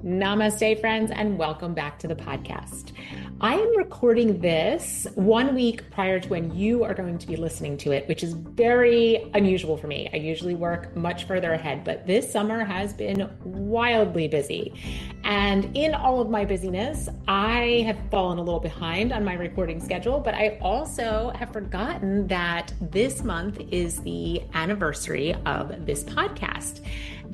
Namaste, friends, and welcome back to the podcast. I am recording this 1 week prior to when you are going to be listening to it, which is very unusual for me. I usually work much further ahead, but this summer has been wildly busy. And in all of my busyness, I have fallen a little behind on my recording schedule, but I also have forgotten that this month is the anniversary of this podcast.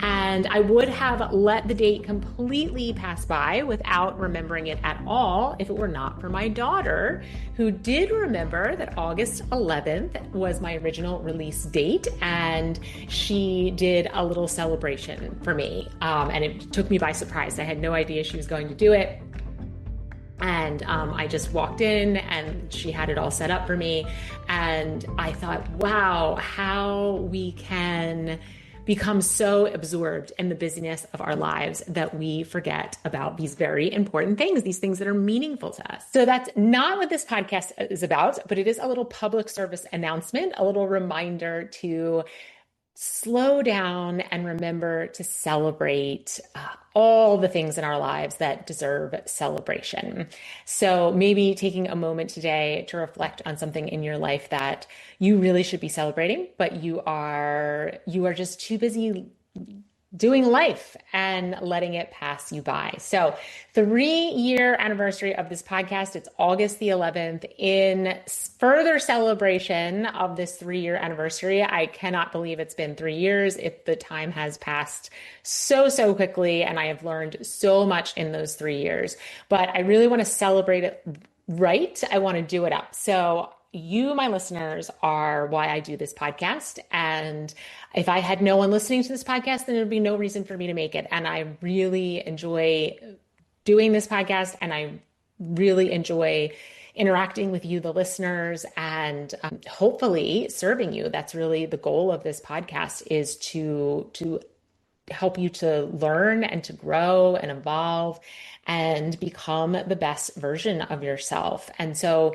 And I would have let the date completely pass by without remembering it at all if it were not for my daughter, who did remember that August 11th was my original release date. And she did a little celebration for me. And it took me by surprise. I had no idea she was going to do it. And I just walked in and she had it all set up for me. And I thought, wow, how we can become so absorbed in the busyness of our lives that we forget about these very important things, these things that are meaningful to us. So that's not what this podcast is about, but it is a little public service announcement, a little reminder to slow down and remember to celebrate all the things in our lives that deserve celebration. So maybe taking a moment today to reflect on something in your life that you really should be celebrating, but you are just too busy doing life and letting it pass you by. So 3-year anniversary of this podcast, it's August the 11th. In further celebration of this 3-year anniversary, I cannot believe it's been 3 years. The time has passed so quickly, and I have learned so much in those 3 years, but I really want to celebrate it right. I want to do it up. So you, my listeners, are why I do this podcast. And if I had no one listening to this podcast, then there would be no reason for me to make it. And I really enjoy doing this podcast, and I really enjoy interacting with you, the listeners, and hopefully serving you. That's really the goal of this podcast, is to help you to learn and to grow and evolve and become the best version of yourself. And so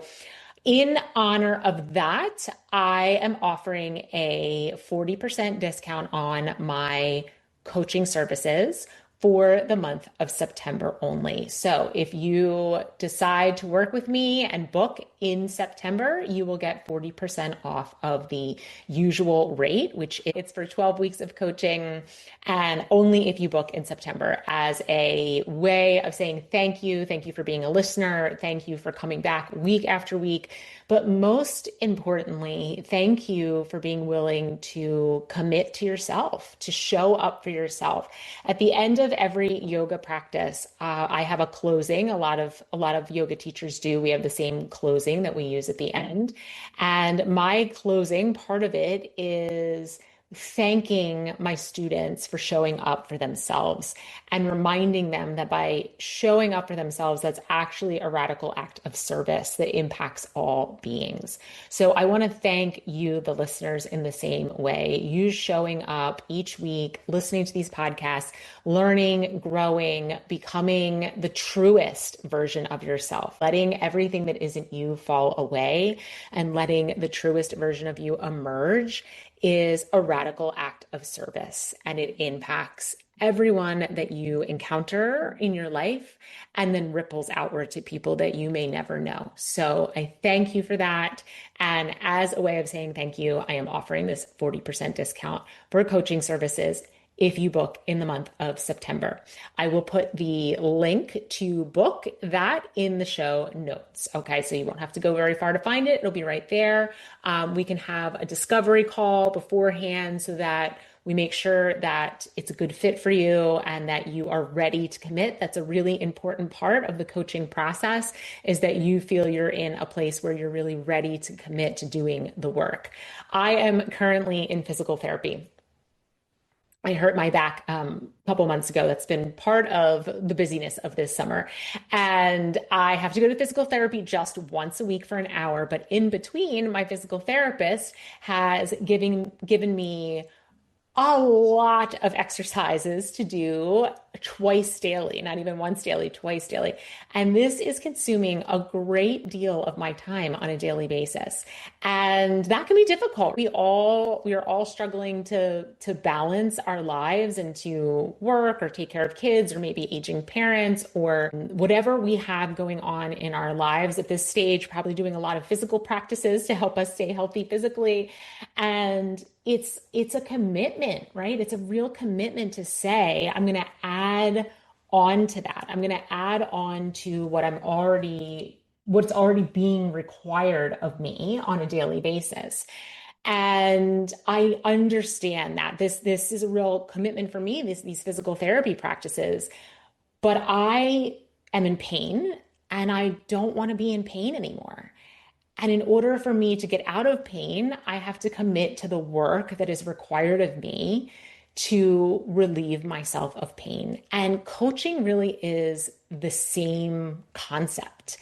in honor of that, I am offering a 40% discount on my coaching services for the month of September only. So if you decide to work with me and book in September, you will get 40% off of the usual rate, which it's for 12 weeks of coaching, and only if you book in September, as a way of saying thank you. Thank you for being a listener. Thank you for coming back week after week. But most importantly, thank you for being willing to commit to yourself, to show up for yourself. At the end of every yoga practice, I have a closing. A lot of yoga teachers do. We have the same closing that we use at the end. And my closing, part of it is thanking my students for showing up for themselves and reminding them that by showing up for themselves, that's actually a radical act of service that impacts all beings. So I want to thank you, the listeners, in the same way. You showing up each week, listening to these podcasts, learning, growing, becoming the truest version of yourself, letting everything that isn't you fall away and letting the truest version of you emerge is a radical act of service, and it impacts everyone that you encounter in your life and then ripples outward to people that you may never know. So I thank you for that. And as a way of saying thank you, I am offering this 40% discount for coaching services if you book in the month of September. I will put the link to book that in the show notes. Okay, so you won't have to go very far to find it. It'll be right there. We can have a discovery call beforehand so that we make sure that it's a good fit for you and that you are ready to commit. That's a really important part of the coaching process, is that you feel you're in a place where you're really ready to commit to doing the work. I am currently in physical therapy. I hurt my back a couple months ago. That's been part of the busyness of this summer. And I have to go to physical therapy just once a week for an hour. But in between, my physical therapist has given me a lot of exercises to do twice daily, not even once daily, twice daily. And this is consuming a great deal of my time on a daily basis. And that can be difficult. We are all struggling to balance our lives and to work or take care of kids or maybe aging parents or whatever we have going on in our lives at this stage, probably doing a lot of physical practices to help us stay healthy physically. And it's a commitment, right? It's a real commitment to say, I'm going to add on to that. I'm going to add on to what's already being required of me on a daily basis. And I understand that this is a real commitment for me, these physical therapy practices, but I am in pain and I don't want to be in pain anymore. And in order for me to get out of pain, I have to commit to the work that is required of me to relieve myself of pain. And coaching really is the same concept.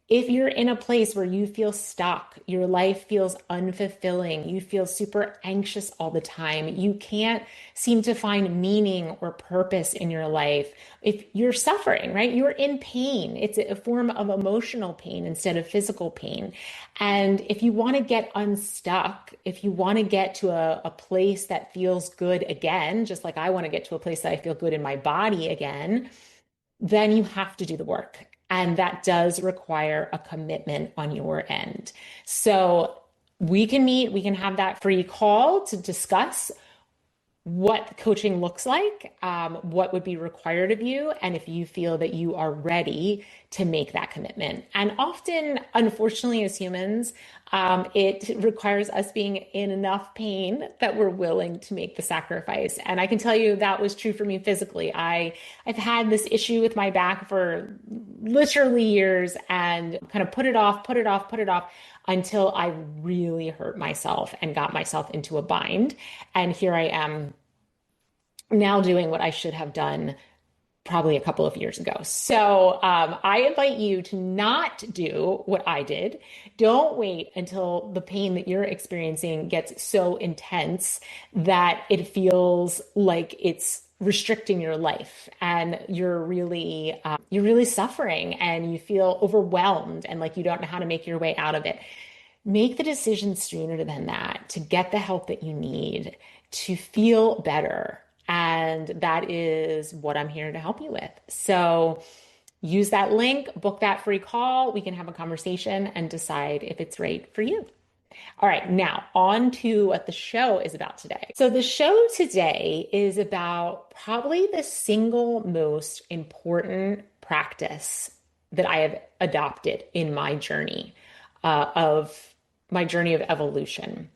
If you're in a place where you feel stuck, your life feels unfulfilling, you feel super anxious all the time, you can't seem to find meaning or purpose in your life, if you're suffering, right? You're in pain. It's a form of emotional pain instead of physical pain. And if you want to get unstuck, if you want to get to a place that feels good again, just like I want to get to a place that I feel good in my body again, then you have to do the work. And that does require a commitment on your end. So we can meet, we can have that free call to discuss what coaching looks like, what would be required of you, and if you feel that you are ready to make that commitment. And often, unfortunately, as humans, it requires us being in enough pain that we're willing to make the sacrifice. And I can tell you that was true for me physically. I've had this issue with my back for literally years and kind of put it off, until I really hurt myself and got myself into a bind. And here I am now doing what I should have done probably a couple of years ago. So I invite you to not do what I did. Don't wait until the pain that you're experiencing gets so intense that it feels like it's restricting your life and you're really suffering and you feel overwhelmed and like you don't know how to make your way out of it. Make the decision sooner than that to get the help that you need to feel better. And that is what I'm here to help you with. So use that link, book that free call. We can have a conversation and decide if it's right for you. All right, now on to what the show is about today. So the show today is about probably the single most important practice that I have adopted in my journey of evolution.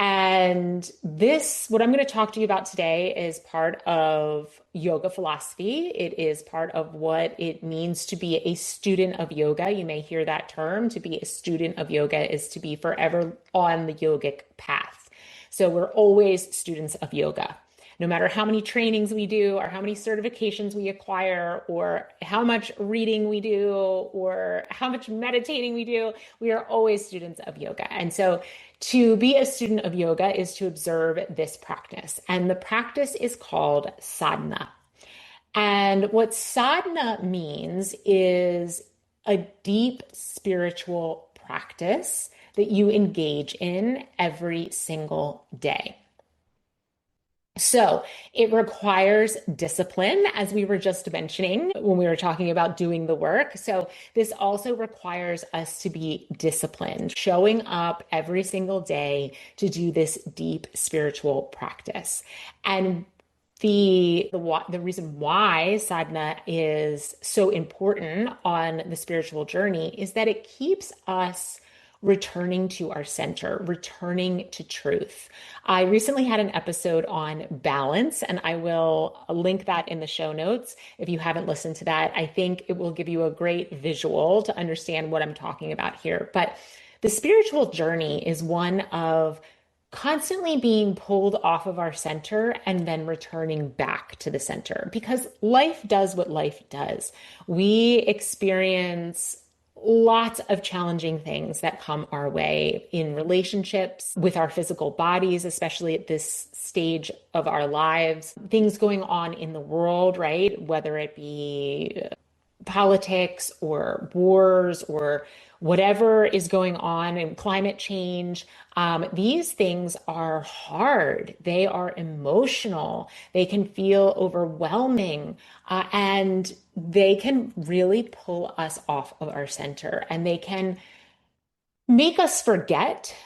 And what I'm going to talk to you about today is part of yoga philosophy. It is part of what it means to be a student of yoga. You may hear that term. To be a student of yoga is to be forever on the yogic path. So we're always students of yoga. No matter how many trainings we do or how many certifications we acquire or how much reading we do or how much meditating we do, we are always students of yoga. And so to be a student of yoga is to observe this practice. And the practice is called sadhana. And what sadhana means is a deep spiritual practice that you engage in every single day. So it requires discipline, as we were just mentioning when we were talking about doing the work. So this also requires us to be disciplined, showing up every single day to do this deep spiritual practice. And the reason why sadhana is so important on the spiritual journey is that it keeps us returning to our center, returning to truth. I recently had an episode on balance, and I will link that in the show notes. If you haven't listened to that, I think it will give you a great visual to understand what I'm talking about here. But the spiritual journey is one of constantly being pulled off of our center and then returning back to the center because life does what life does. We experience lots of challenging things that come our way in relationships with our physical bodies, especially at this stage of our lives, things going on in the world, right? Whether it be politics or wars or whatever is going on in climate change. These things are hard. They are emotional. They can feel overwhelming, and they can really pull us off of our center, and they can make us forget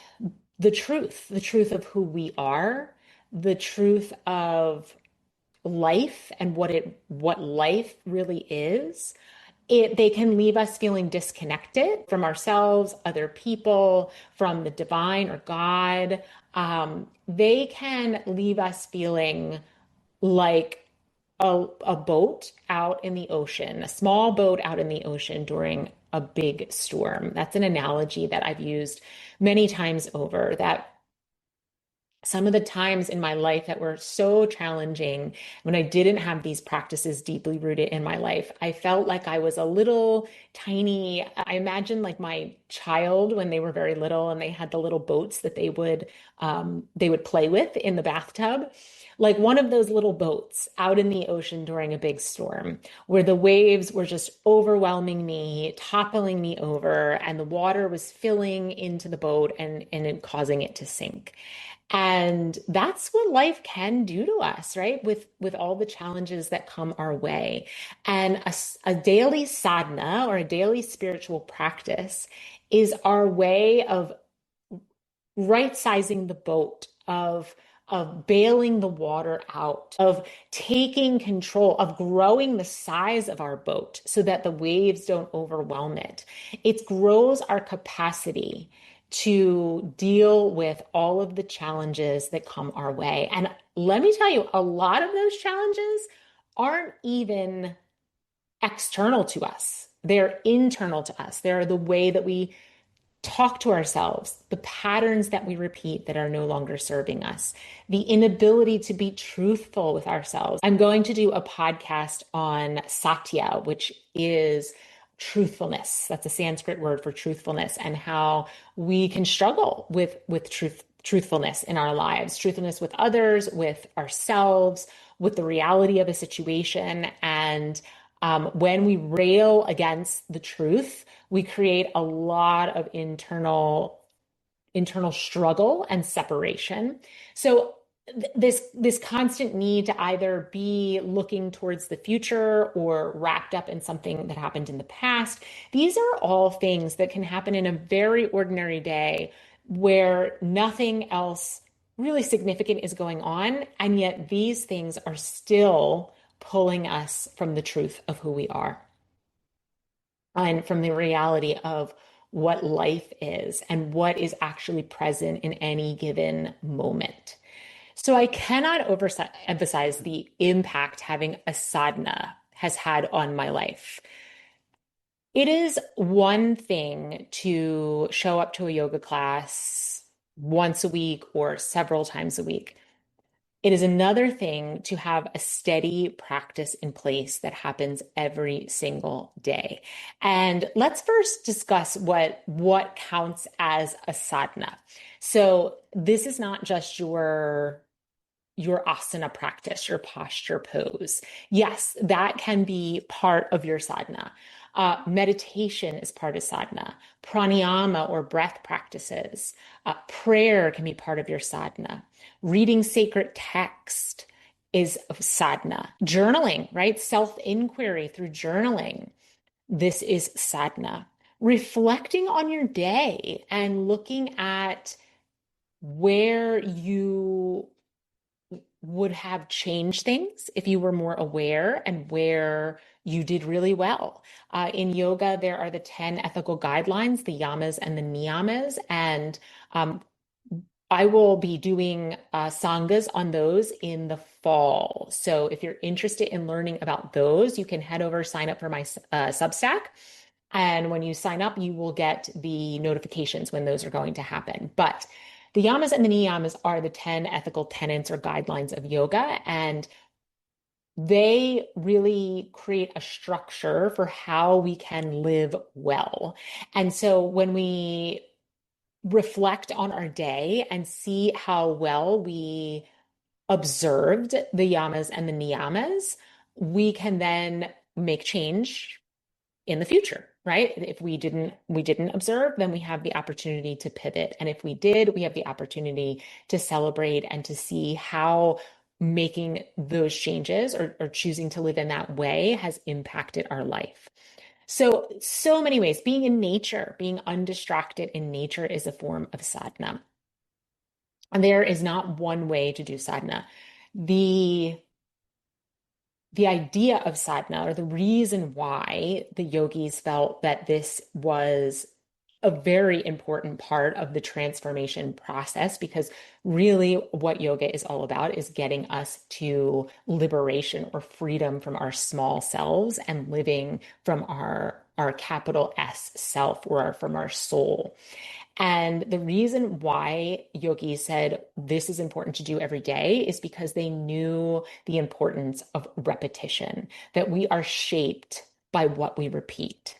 the truth of who we are, the truth of life and what life really is. They can leave us feeling disconnected from ourselves, other people, from the divine or God. They can leave us feeling like a boat out in the ocean, a small boat out in the ocean during a big storm. That's an analogy that I've used many times over, that some of the times in my life that were so challenging when I didn't have these practices deeply rooted in my life, I felt like I was a little tiny. I imagine like my child when they were very little and they had the little boats that they would play with in the bathtub. Like one of those little boats out in the ocean during a big storm, where the waves were just overwhelming me, toppling me over, and the water was filling into the boat and it causing it to sink. And that's what life can do to us, right? With all the challenges that come our way. And a daily sadhana or a daily spiritual practice is our way of right sizing the boat, of bailing the water out, of taking control, of growing the size of our boat so that the waves don't overwhelm it. It grows our capacity to deal with all of the challenges that come our way. And let me tell you, a lot of those challenges aren't even external to us. They're internal to us. They're the way that we talk to ourselves, the patterns that we repeat that are no longer serving us, the inability to be truthful with ourselves. I'm going to do a podcast on satya, which is truthfulness. That's a Sanskrit word for truthfulness, and how we can struggle with truthfulness in our lives, truthfulness with others, with ourselves, with the reality of a situation. And when we rail against the truth, we create a lot of internal struggle and separation. So this constant need to either be looking towards the future or wrapped up in something that happened in the past, these are all things that can happen in a very ordinary day where nothing else really significant is going on, and yet these things are still pulling us from the truth of who we are and from the reality of what life is and what is actually present in any given moment. So I cannot overemphasize the impact having a sadhana has had on my life. It is one thing to show up to a yoga class once a week or several times a week. It is another thing to have a steady practice in place that happens every single day. And let's first discuss what counts as a sadhana. So this is not just your asana practice, your posture pose. Yes, that can be part of your sadhana. Meditation is part of sadhana. Pranayama or breath practices. Prayer can be part of your sadhana. Reading sacred text is sadhana. Journaling, right? Self-inquiry through journaling. This is sadhana. Reflecting on your day and looking at where you would have changed things if you were more aware and where you did really well. In yoga, there are the 10 ethical guidelines, the yamas and the niyamas, and I will be doing sanghas on those in the fall. So if you're interested in learning about those, you can head over, sign up for my Substack. And when you sign up, you will get the notifications when those are going to happen. But the yamas and the niyamas are the 10 ethical tenets or guidelines of yoga. And they really create a structure for how we can live well. And so when we reflect on our day and see how well we observed the yamas and the niyamas, we can then make change in the future, right? If we didn't observe, then we have the opportunity to pivot. And if we did, we have the opportunity to celebrate and to see how making those changes or choosing to live in that way has impacted our life. So many ways. Being in nature, being undistracted in nature is a form of sadhana. And there is not one way to do sadhana. The the idea of sadhana, or the reason why the yogis felt that this was a very important part of the transformation process, because really what yoga is all about is getting us to liberation or freedom from our small selves and living from our capital S self, or from our soul. And the reason why yogis said this is important to do every day is because they knew the importance of repetition, that we are shaped by what we repeat.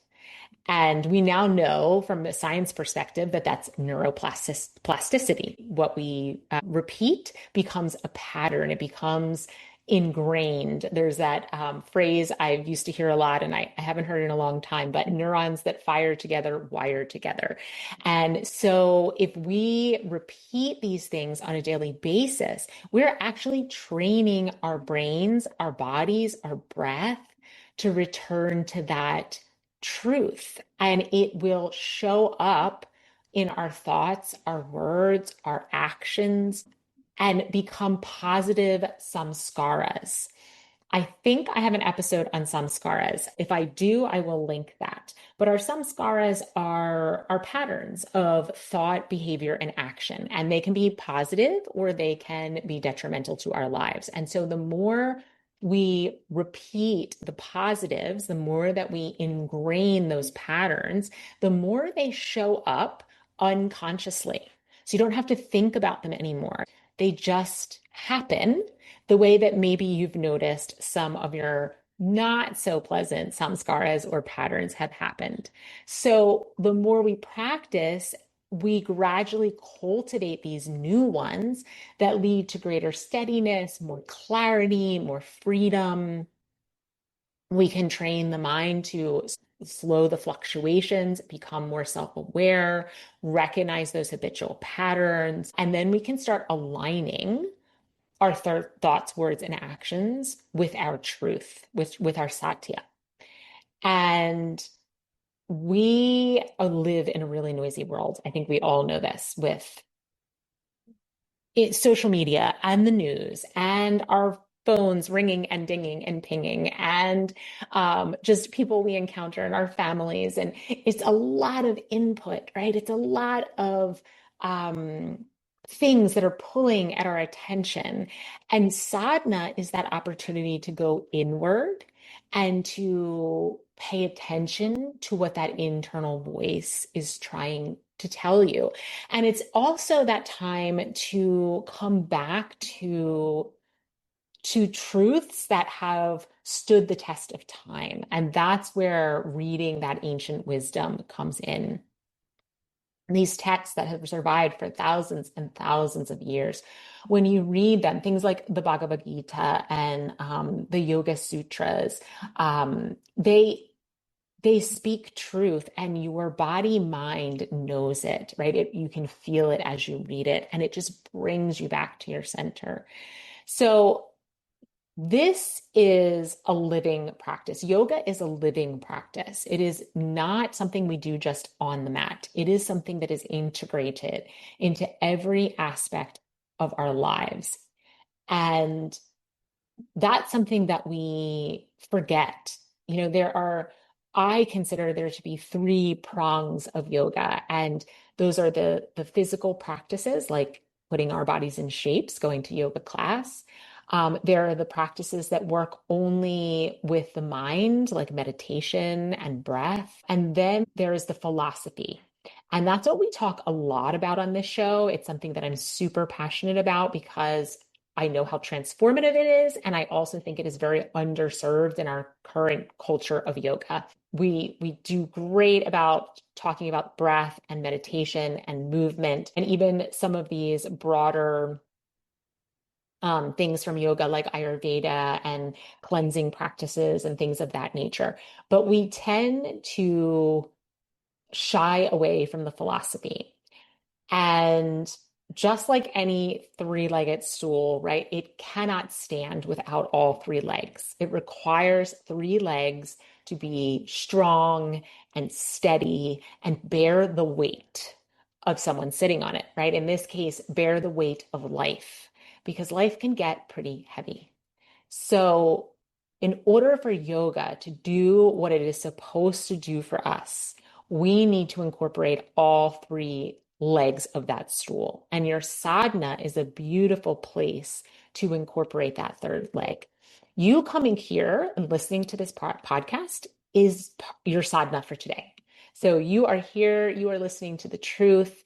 And we now know from the science perspective that that's neuroplasticity. What we repeat becomes a pattern, it becomes ingrained. There's that phrase I used to hear a lot, and I haven't heard it in a long time, but neurons that fire together wire together. And so if we repeat these things on a daily basis, we're actually training our brains, our bodies, our breath to return to that truth. And it will show up in our thoughts, our words, our actions, and become positive samskaras. I think I have an episode on samskaras. If I do, I will link that. But our samskaras are patterns of thought, behavior, and action, and they can be positive or they can be detrimental to our lives. And so the more we repeat the positives, the more that we ingrain those patterns, the more they show up unconsciously. So you don't have to think about them anymore. They just happen the way that maybe you've noticed some of your not so pleasant samskaras or patterns have happened. So the more we practice, we gradually cultivate these new ones that lead to greater steadiness, more clarity, more freedom. We can train the mind to slow the fluctuations, become more self-aware, recognize those habitual patterns, and then we can start aligning our thoughts, words, and actions with our truth, with our satya. And we live in a really noisy world. I think we all know this, with social media and the news and our phones ringing and dinging and pinging, and just people we encounter in our families. And it's a lot of input, right? It's a lot of things that are pulling at our attention. And sadhana is that opportunity to go inward and to pay attention to what that internal voice is trying to tell you. And it's also that time to come back to truths that have stood the test of time. And that's where reading that ancient wisdom comes in. These texts that have survived for thousands and thousands of years, when you read them, things like the Bhagavad Gita and the Yoga Sutras, they speak truth, and your body mind knows it, right? You can feel it as you read it, and it just brings you back to your center. So this is a living practice. Yoga is a living practice. It is not something we do just on the mat. It is something that is integrated into every aspect of our lives. And that's something that we forget. I consider there to be three prongs of yoga, and those are the physical practices, like putting our bodies in shapes, going to yoga class. There are the practices that work only with the mind, like meditation and breath. And then there is the philosophy. And that's what we talk a lot about on this show. It's something that I'm super passionate about because I know how transformative it is. And I also think it is very underserved in our current culture of yoga. We do great about talking about breath and meditation and movement, and even some of these broader things from yoga like Ayurveda and cleansing practices and things of that nature. But we tend to shy away from the philosophy. And just like any three-legged stool, right, it cannot stand without all three legs. It requires three legs to be strong and steady and bear the weight of someone sitting on it, right? In this case, bear the weight of life, because life can get pretty heavy. So, in order for yoga to do what it is supposed to do for us, we need to incorporate all three legs of that stool. And your sadhana is a beautiful place to incorporate that third leg. You coming here and listening to this podcast is your sadhana for today. So you are here, you are listening to the truth,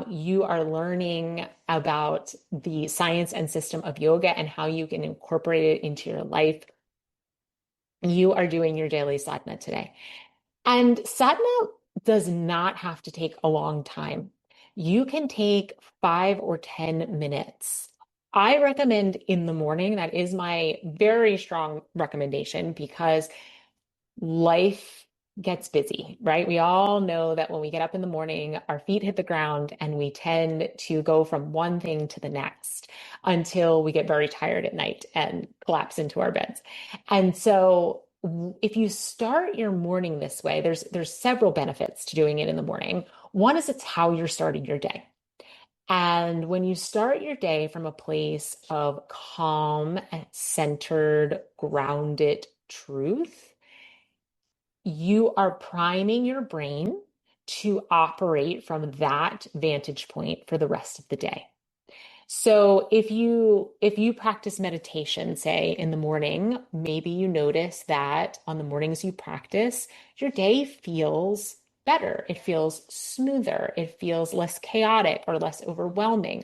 you are learning about the science and system of yoga and how you can incorporate it into your life. You are doing your daily sadhana today. And sadhana does not have to take a long time. You can take 5 or 10 minutes. I recommend in the morning. That is my very strong recommendation because life gets busy, right? We all know that when we get up in the morning, our feet hit the ground and we tend to go from one thing to the next until we get very tired at night and collapse into our beds. And so if you start your morning this way, there's several benefits to doing it in the morning. One is it's how you're starting your day. And when you start your day from a place of calm and centered, grounded truth, you are priming your brain to operate from that vantage point for the rest of the day. So if you practice meditation, say in the morning, maybe you notice that on the mornings you practice, your day feels better. It feels smoother. It feels less chaotic or less overwhelming.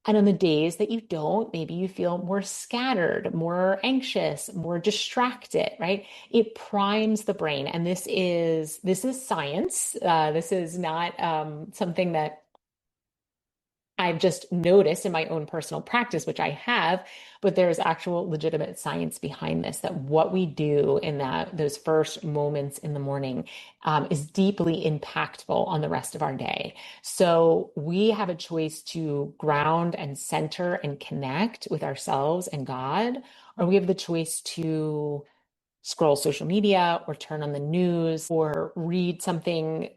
And on the days that you don't, maybe you feel more scattered, more anxious, more distracted, right? It primes the brain. And this is science. This is not something that I've just noticed in my own personal practice, which I have, but there's actual legitimate science behind this, that what we do in those first moments in the morning is deeply impactful on the rest of our day. So we have a choice to ground and center and connect with ourselves and God, or we have the choice to scroll social media or turn on the news or read something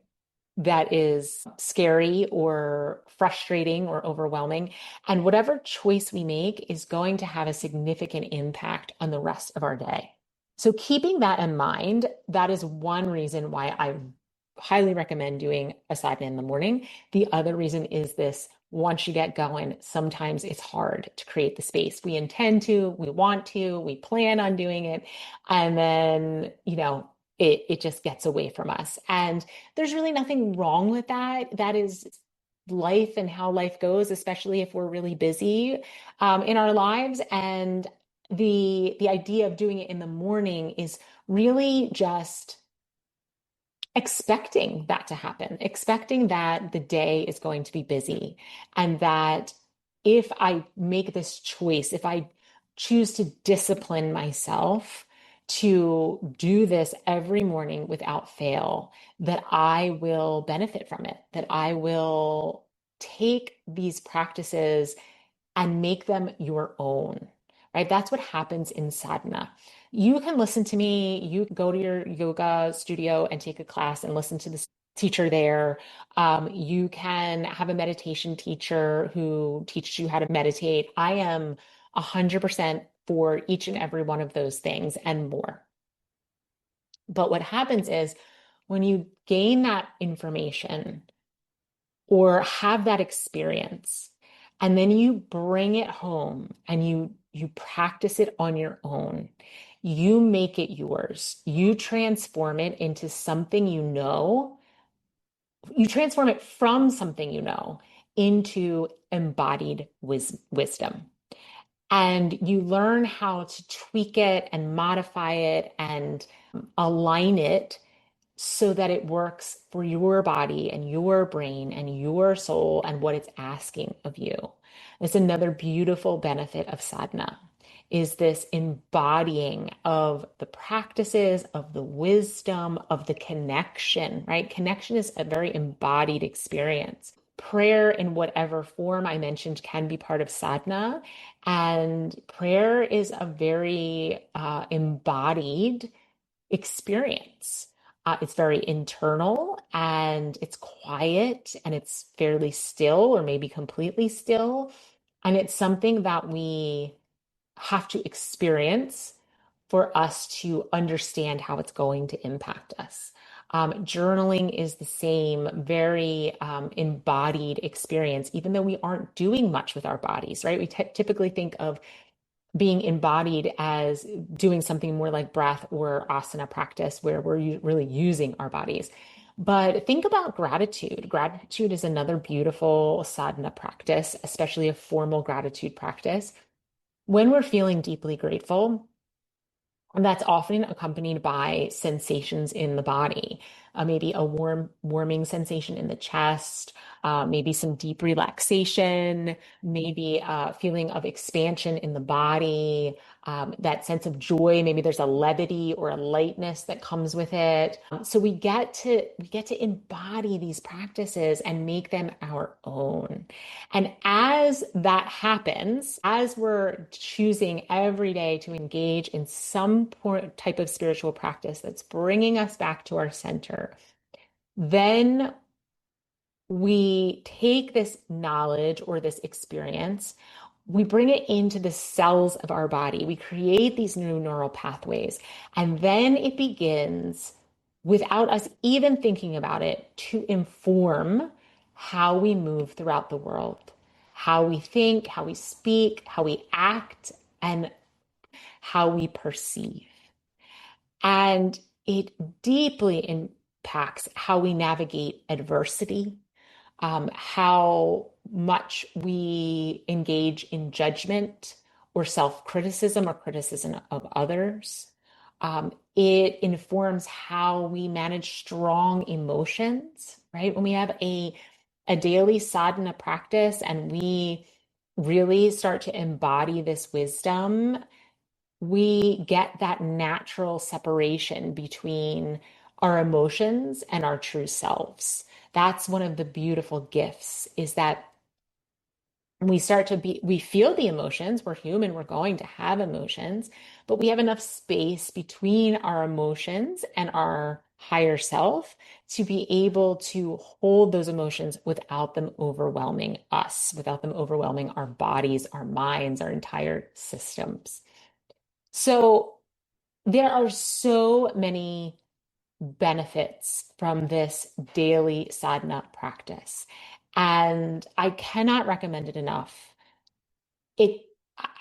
that is scary or frustrating or overwhelming. And whatever choice we make is going to have a significant impact on the rest of our day. So, keeping that in mind, that is one reason why I highly recommend doing a sadhana in the morning. The other reason is this: once you get going, sometimes it's hard to create the space. We intend to, we want to, we plan on doing it. And then, it just gets away from us. And there's really nothing wrong with that. That is life and how life goes, especially if we're really busy in our lives. And the idea of doing it in the morning is really just expecting that to happen, expecting that the day is going to be busy, and that if I make this choice, if I choose to discipline myself to do this every morning without fail, that I will benefit from it, that I will take these practices and make them your own, right? That's what happens in sadhana. You can listen to me, you can go to your yoga studio and take a class and listen to this teacher there. You can have a meditation teacher who teaches you how to meditate. I am 100% for each and every one of those things and more. But what happens is when you gain that information or have that experience, and then you bring it home and you practice it on your own. You make it yours. You transform it into something you know. You transform it from something you know into embodied wisdom. And you learn how to tweak it and modify it and align it so that it works for your body and your brain and your soul and what it's asking of you. It's another beautiful benefit of sadhana is this embodying of the practices, of the wisdom, of the connection, right? Connection is a very embodied experience. Prayer in whatever form I mentioned can be part of sadhana. And prayer is a very embodied experience. It's very internal and it's quiet and it's fairly still or maybe completely still. And it's something that we have to experience for us to understand how it's going to impact us. Journaling is the same, very embodied experience, even though we aren't doing much with our bodies, right? We typically think of being embodied as doing something more like breath or asana practice where we're really using our bodies. But think about gratitude. Gratitude is another beautiful sadhana practice, especially a formal gratitude practice. When we're feeling deeply grateful, and that's often accompanied by sensations in the body, maybe a warming sensation in the chest, maybe some deep relaxation, maybe a feeling of expansion in the body, that sense of joy. Maybe there's a levity or a lightness that comes with it. So we get to embody these practices and make them our own. And as that happens, as we're choosing every day to engage in some type of spiritual practice that's bringing us back to our center, then we take this knowledge or this experience, we bring it into the cells of our body. We create these new neural pathways, and then it begins, without us even thinking about it, to inform how we move throughout the world, how we think, how we speak, how we act, and how we perceive. And it deeply impacts how we navigate adversity, how much we engage in judgment or self-criticism or criticism of others. It informs how we manage strong emotions, right? When we have a daily sadhana practice and we really start to embody this wisdom, we get that natural separation between our emotions and our true selves. That's one of the beautiful gifts is that we feel the emotions. We're human, we're going to have emotions, but we have enough space between our emotions and our higher self to be able to hold those emotions without them overwhelming us, without them overwhelming our bodies, our minds, our entire systems. So there are so many benefits from this daily sadhana practice. And I cannot recommend it enough. It,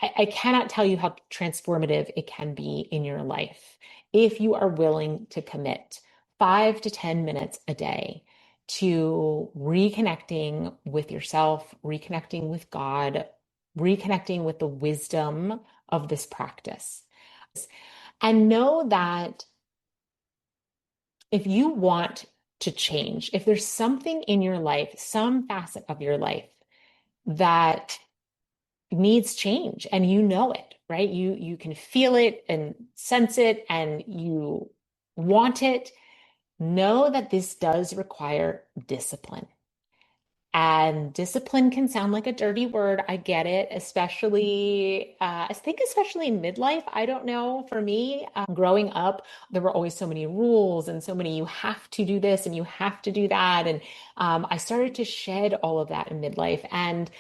I cannot tell you how transformative it can be in your life if you are willing to commit 5 to 10 minutes a day to reconnecting with yourself, reconnecting with God, reconnecting with the wisdom of this practice. And know that if you want to change, if there's something in your life, some facet of your life that needs change and you know it, right? You can feel it and sense it and you want it, know that this does require discipline. And discipline can sound like a dirty word. I get it, especially, I think, especially in midlife. I don't know. For me, growing up, there were always so many rules and so many, you have to do this and you have to do that. And I started to shed all of that in midlife. And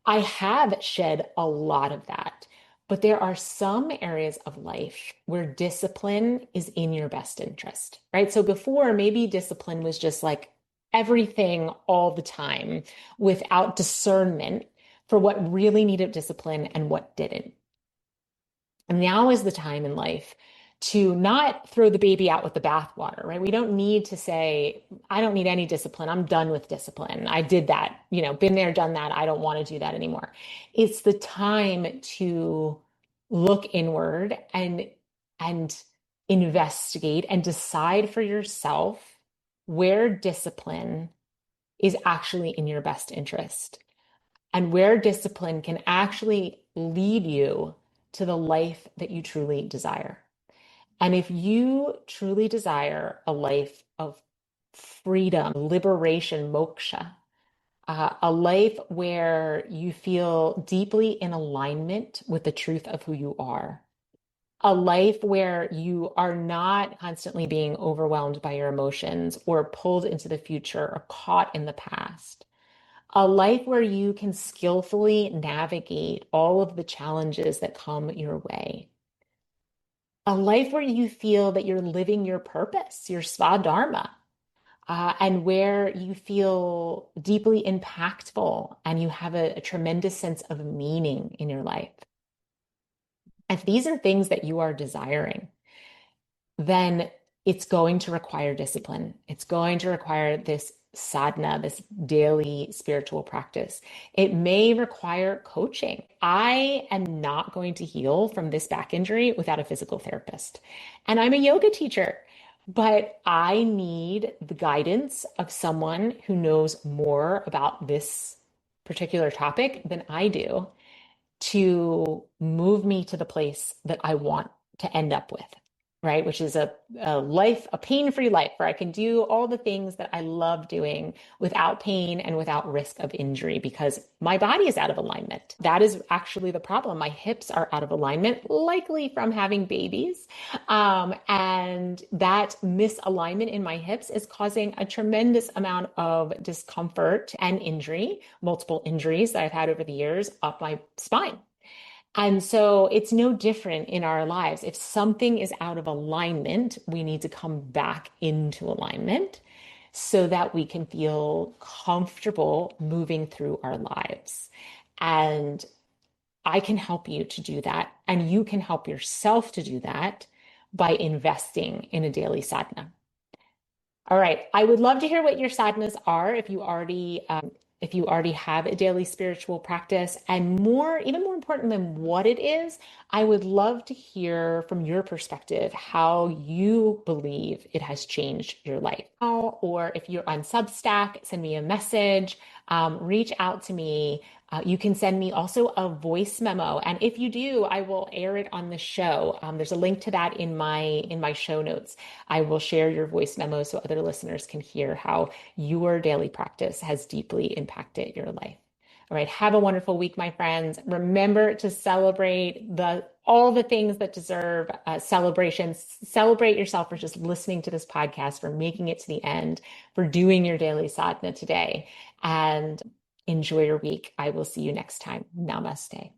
I have shed a lot of that. But there are some areas of life where discipline is in your best interest, right? So before, maybe discipline was just like everything all the time without discernment for what really needed discipline and what didn't. And now is the time in life to not throw the baby out with the bathwater, right? We don't need to say, I don't need any discipline. I'm done with discipline. I did that, been there, done that. I don't want to do that anymore. It's the time to look inward and investigate and decide for yourself where discipline is actually in your best interest and where discipline can actually lead you to the life that you truly desire. And if you truly desire a life of freedom, liberation, moksha, a life where you feel deeply in alignment with the truth of who you are, a life where you are not constantly being overwhelmed by your emotions or pulled into the future or caught in the past, a life where you can skillfully navigate all of the challenges that come your way, a life where you feel that you're living your purpose, your svadharma, and where you feel deeply impactful and you have a tremendous sense of meaning in your life. If these are things that you are desiring, then it's going to require discipline. It's going to require this sadhana, this daily spiritual practice. It may require coaching. I am not going to heal from this back injury without a physical therapist. And I'm a yoga teacher, but I need the guidance of someone who knows more about this particular topic than I do to move me to the place that I want to end up with, right? Which is a life, a pain-free life where I can do all the things that I love doing without pain and without risk of injury because my body is out of alignment. That is actually the problem. My hips are out of alignment, likely from having babies. And that misalignment in my hips is causing a tremendous amount of discomfort and injury, multiple injuries that I've had over the years up my spine. And so it's no different in our lives. If something is out of alignment, we need to come back into alignment so that we can feel comfortable moving through our lives. And I can help you to do that. And you can help yourself to do that by investing in a daily sadhana. All right. I would love to hear what your sadhanas are if you already have a daily spiritual practice, and even more important than what it is, I would love to hear from your perspective how you believe it has changed your life. Or if you're on Substack, send me a message, reach out to me. You can send me also a voice memo, and if you do, I will air it on the show. There's a link to that in my show notes. I will share your voice memo so other listeners can hear how your daily practice has deeply impacted your life. All right, have a wonderful week, my friends. Remember to celebrate all the things that deserve celebrations. Celebrate yourself for just listening to this podcast, for making it to the end, for doing your daily sadhana today. And enjoy your week. I will see you next time. Namaste.